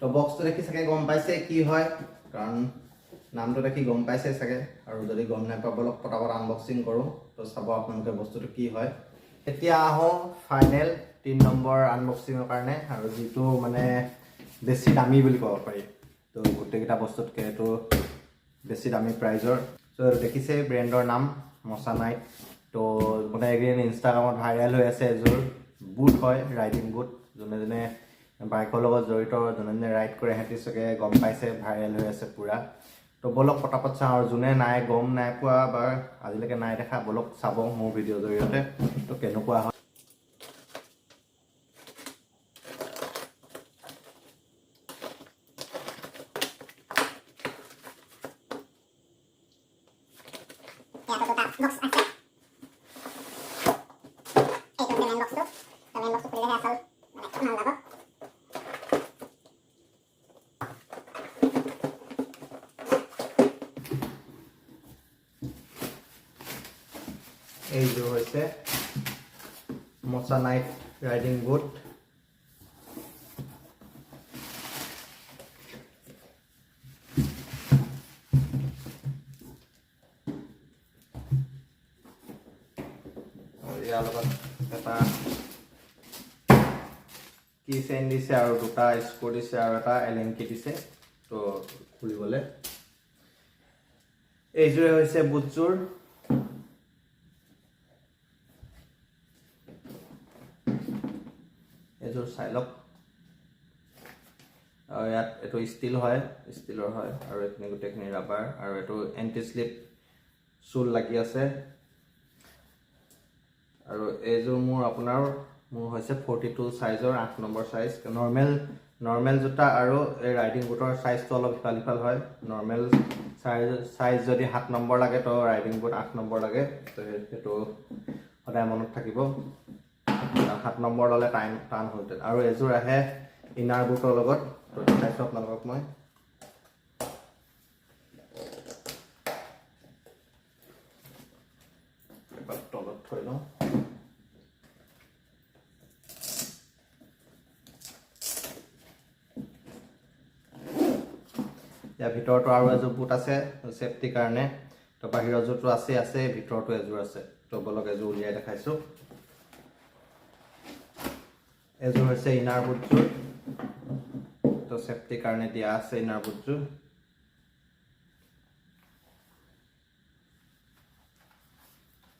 তো বক্সটো দেখি চাগে গম পাইছে কি হয়, কাৰণ নামটো দেখি গম পাইছে চাগে। আৰু যদি গম নাপাব বলক পটাপট আনবক্সিং কৰোঁ, তো চাব আপোনালোকে বস্তুটো কি হয়। এতিয়া আহোঁ ফাইনেল 3 নম্বৰ আনবক্সিঙৰ কাৰণে, আৰু যিটো মানে বেছি দামী বুলি ক'ব পাৰি। তো গোটেইকেইটা বস্তুতকৈ এইটো বেছি দামী প্ৰাইজৰ। তো দেখিছে ব্ৰেণ্ডৰ নাম মচানাইট। তো মানে এইকেইদিন ইনষ্টাগ্ৰামত ভাইৰেল হৈ আছে এযোৰ বুট হয়, ৰাইডিং বুট। যোনে বাইকৰ লগত জড়িত, যোনে ৰাইড কৰে সিহঁতি চাগে গম পাইছে, ভাইৰেল হৈ আছে পূৰা। তো বলক পটাপট চাওঁ, আৰু যোনে নাই গম নাই পোৱা বা আজিলৈকে নাই দেখা বলক চাব মোৰ ভিডিঅ'ৰ জৰিয়তে তো কেনেকুৱা হয়। এইযোৰ হৈছে মচানাইট ৰাইডিং বুট। ইয়াৰ লগত এটা কি চেইন দিছে, আৰু দুটা স্ক্ৰু দিছে, আৰু এটা এলেংকি দিছে তো খুলিবলৈ। এইযোৰে হৈছে বুটযোৰ। এইযোৰ চাই লওক। আৰু ইয়াত এইটো ষ্টিলৰ হয়, আৰু এইখিনি গোটেইখিনি ৰাবাৰ, আৰু এইটো এণ্টি শ্লিপ চুল লাগি আছে। আৰু এইযোৰ মোৰ হৈছে 42 চাইজৰ, 8 নম্বৰ চাইজ। নৰ্মেল জোতা আৰু এই ৰাইডিং বুটৰ চাইজটো অলপ ইফাল হয়। নৰ্মেল চাইজ যদি 7 নম্বৰ লাগে তো ৰাইডিং বুট 8 নম্বৰ লাগে। তো সেইটো সদায় মনত থাকিব, 7 নম্বৰ ল'লে টান হ'লহেঁতেন। আৰু এযোৰ আহে ইনাৰ বুটৰ লগত, তো দেখাইছোঁ আপোনালোকক মই। এবাৰ তলত থৈ লওঁ। ইয়াৰ ভিতৰতো আৰু এযোৰ বুট আছে ছেফটিৰ কাৰণে। তো বাহিৰৰ যোৰটো আছে, ভিতৰতো এযোৰ আছে। তো বলক এযোৰ উলিয়াই দেখাইছোঁ। এযোৰ হৈছে ইনাৰ বুটযোৰ, তো ছেফটিৰ কাৰণে দিয়া আছে ইনাৰ বুটযোৰ।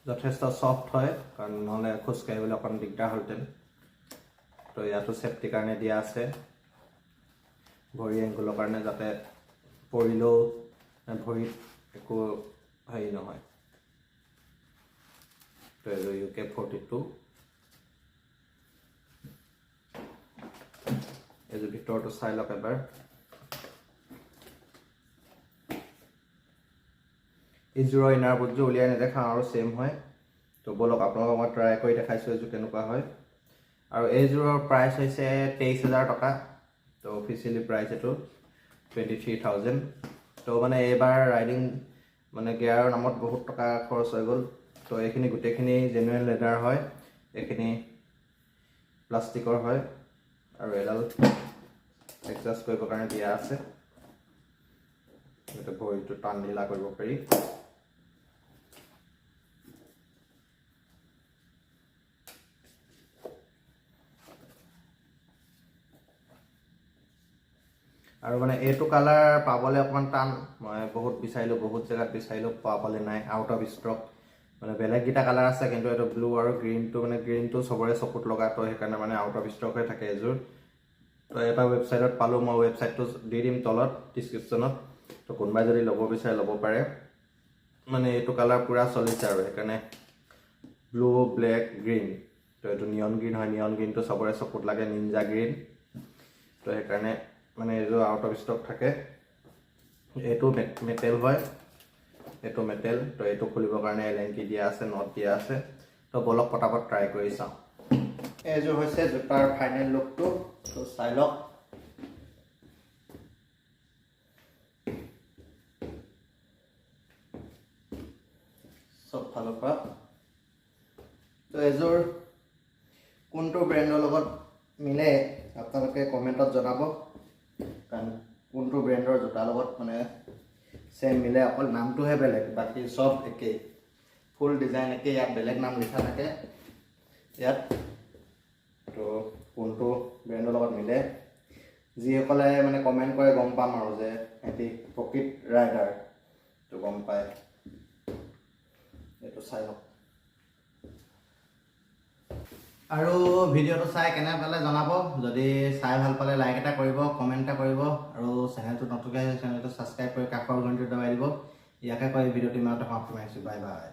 যথেষ্ট ছফ্ট হয়, কাৰণ নহ'লে খোজকাঢ়িবলৈ অকণ দিগদাৰ হ'লহেঁতেন। তো ইয়াতো ছেফটিৰ কাৰণে দিয়া আছে, ভৰি এংকলৰ কাৰণে, যাতে পৰিলেও ভৰিত একো হেৰি নহয়। তো এইযোৰ UK 42। এইযোৰ ভিতৰটো চাই লওক এবাৰ। এইযোৰৰ ইনাৰ বুটযোৰ উলিয়াই নেদেখাওঁ, আৰু ছেম হয়। তো বলক আপোনালোকক মই ট্ৰাই কৰি দেখাইছোঁ এইযোৰ কেনেকুৱা হয়। আৰু এইযোৰৰ প্ৰাইচ হৈছে 23,000 টকা। তো অফিচিয়েলি প্ৰাইচ এইটো 23,000। তো মানে এইবাৰ ৰাইডিং মানে গিয়াৰৰ নামত বহুত টকা খৰচ হৈ গ'ল। তো এইখিনি গোটেইখিনি জেনুইন লেডাৰ হয়, এইখিনি প্লাষ্টিকৰ হয়, আৰু এডাল এডজাষ্ট কৰিবৰ কাৰণে দিয়া আছে, যাতে ভৰিটো টান ঢিলা কৰিব পাৰি। আৰু মানে এইটো কালাৰ পাবলৈ অকণমান টান। মই বহুত বিচাৰিলোঁ, বহুত জেগাত বিচাৰিলোঁ, পাবলৈ নাই, আউট অফ ষ্টক। মানে বেলেগকেইটা কালাৰ আছে, কিন্তু এইটো ব্লু আৰু গ্ৰীণটো চবৰে চকুত লগা, তো সেইকাৰণে মানে আউট অফ ষ্টক হৈ থাকে এযোৰ। তো এটা ৱেবছাইটত পালোঁ, মই ৱেবছাইটটো দি দিম তলত ডিছক্ৰিপশ্যনত। তো কোনোবাই যদি ল'ব বিচাৰে ল'ব পাৰে। মানে এইটো কালাৰ পূৰা চলিছে, আৰু সেইকাৰণে ব্লু, ব্লেক, গ্ৰীণ। তো এইটো নিয়ন গ্ৰীণ হয়, নিয়ন গ্ৰীণটো চবৰে চকুত লাগে, নিনজা গ্ৰীণ। তো সেইকাৰণে মানে এইযোৰ আউট অফ ষ্টক থাকে। এইটো মেটেল হয়, এইটো মেটেল। তো এইটো খুলিবৰ কাৰণে এলেংকি দিয়া আছে, নট দিয়া আছে। তো বলক পটাপট ট্ৰাই কৰি চাওঁ। এইযোৰ হৈছে জোতাৰ ফাইনেল লুকটো, তো চাই লওক। চব ফালৰ পৰা। তো এযোৰ কোনটো ব্ৰেণ্ডৰ লগত মিলে আপোনালোকে কমেণ্টত জনাব। কাৰণ কোনটো ব্ৰেণ্ডৰ জোতাৰ লগত মানে চেম মিলে, অকল নামটোহে বেলেগ, বাকী চব একেই, ফুল ডিজাইন একেই, ইয়াত বেলেগ নাম লিখা থাকে ইয়াত। তো কোনটো ব্ৰেণ্ডৰ লগত মিলে যিসকলে মানে কমেণ্ট কৰে গম পাম আৰু যে সিহঁতি প্ৰকৃত ৰাইডাৰ, তো গম পায়। এইটো চাই লওক আৰু ভিডিঅ'টো চাই কেনে পালে জনাব। যদি চাই ভাল পালে লাইক এটা কৰিব, কমেণ্ট এটা কৰিব, আৰু চেনেলটো নতুনকৈ চেনেলটো ছাবস্ক্ৰাইব কৰি কাষৰ ঘণ্টিটো দবাই দিব। ইয়াকে কৈ ভিডিঅ'টো ইমানতে সমাপ্ত কৰিছোঁ। Bye bye.